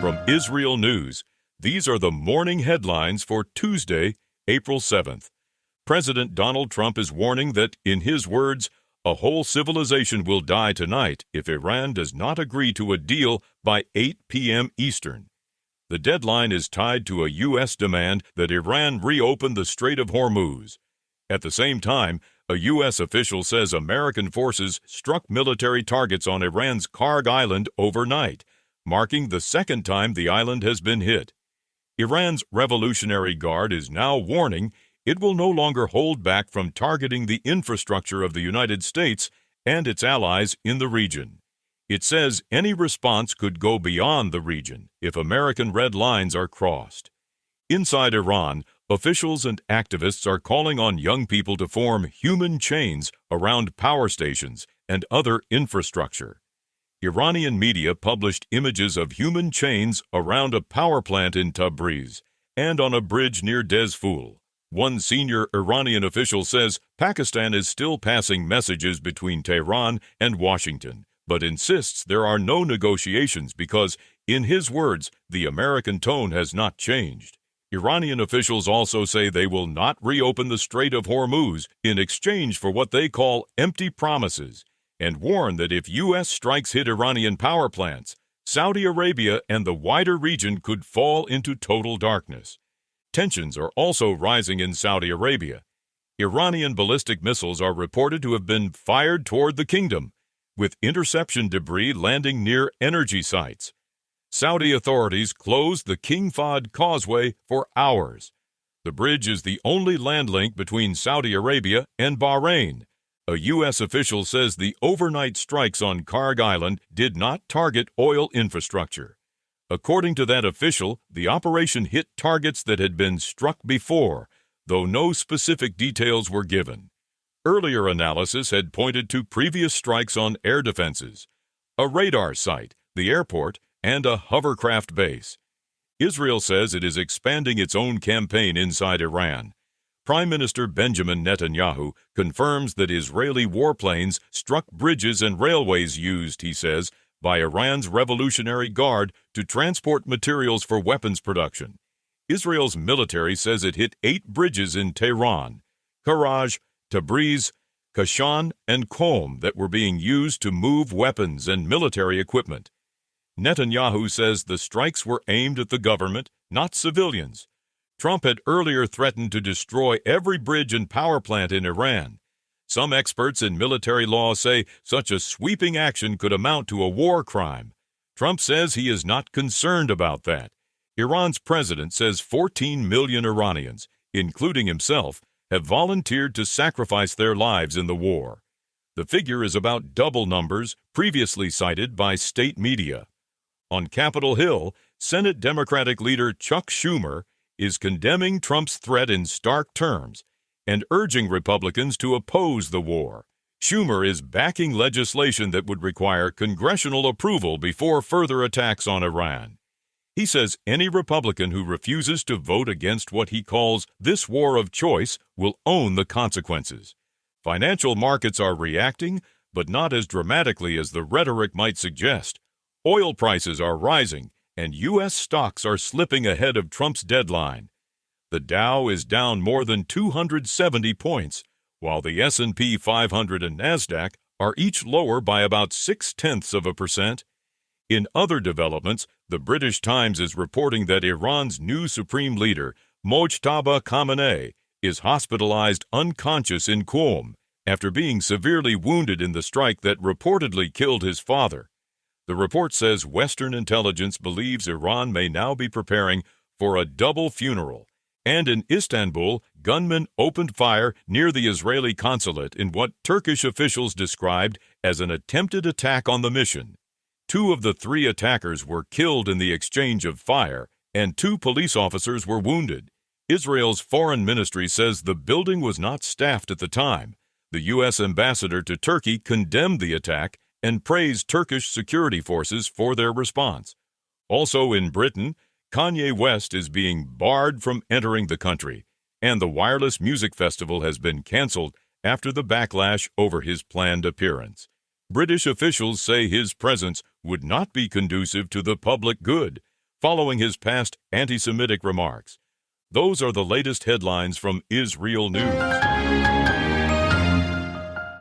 From IsReal News, these are the morning headlines for Tuesday, April 7th. President Donald Trump is warning that, in his words, a whole civilization will die tonight if Iran does not agree to a deal by 8 p.m. Eastern. The deadline is tied to a U.S. demand that Iran reopen the Strait of Hormuz. At the same time, a U.S. official says American forces struck military targets on Iran's Kharg Island overnight, marking the second time the island has been hit. Iran's Revolutionary Guard is now warning it will no longer hold back from targeting the infrastructure of the United States and its allies in the region. It says any response could go beyond the region if American red lines are crossed. Inside Iran, officials and activists are calling on young people to form human chains around power stations and other infrastructure. Iranian media published images of human chains around a power plant in Tabriz and on a bridge near Dezful. One senior Iranian official says Pakistan is still passing messages between Tehran and Washington, but insists there are no negotiations because, in his words, the American tone has not changed. Iranian officials also say they will not reopen the Strait of Hormuz in exchange for what they call empty promises, and warn that if U.S. strikes hit Iranian power plants, Saudi Arabia and the wider region could fall into total darkness. Tensions are also rising in Saudi Arabia. Iranian ballistic missiles are reported to have been fired toward the kingdom, with interception debris landing near energy sites. Saudi authorities closed the King Fahd Causeway for hours. The bridge is the only land link between Saudi Arabia and Bahrain. A U.S. official says the overnight strikes on Kharg Island did not target oil infrastructure. According to that official, the operation hit targets that had been struck before, though no specific details were given. Earlier analysis had pointed to previous strikes on air defenses, a radar site, the airport, and a hovercraft base. Israel says it is expanding its own campaign inside Iran. Prime Minister Benjamin Netanyahu confirms that Israeli warplanes struck bridges and railways used, he says, by Iran's Revolutionary Guard to transport materials for weapons production. Israel's military says it hit 8 bridges in Tehran, Karaj, Tabriz, Kashan, and Qom that were being used to move weapons and military equipment. Netanyahu says the strikes were aimed at the government, not civilians. Trump had earlier threatened to destroy every bridge and power plant in Iran. Some experts in military law say such a sweeping action could amount to a war crime. Trump says he is not concerned about that. Iran's president says 14 million Iranians, including himself, have volunteered to sacrifice their lives in the war. The figure is about double numbers previously cited by state media. On Capitol Hill, Senate Democratic leader Chuck Schumer is condemning Trump's threat in stark terms and urging Republicans to oppose the war. Schumer is backing legislation that would require congressional approval before further attacks on Iran. He says any Republican who refuses to vote against what he calls this war of choice will own the consequences. Financial markets are reacting, but not as dramatically as the rhetoric might suggest. Oil prices are rising, and U.S. stocks are slipping ahead of Trump's deadline. The Dow is down more than 270 points, while the S&P 500 and NASDAQ are each lower by about 0.6%. In other developments, the British Times is reporting that Iran's new supreme leader, Mojtaba Khamenei, is hospitalized unconscious in Qom after being severely wounded in the strike that reportedly killed his father. The report says Western intelligence believes Iran may now be preparing for a double funeral. And in Istanbul, gunmen opened fire near the Israeli consulate in what Turkish officials described as an attempted attack on the mission. 2 of the 3 attackers were killed in the exchange of fire, and 2 police officers were wounded. Israel's foreign ministry says the building was not staffed at the time. The U.S. ambassador to Turkey condemned the attack and praised Turkish security forces for their response. Also in Britain, Kanye West is being barred from entering the country, and the Wireless Music Festival has been canceled after the backlash over his planned appearance. British officials say his presence would not be conducive to the public good, following his past anti-Semitic remarks. Those are the latest headlines from IsReal News.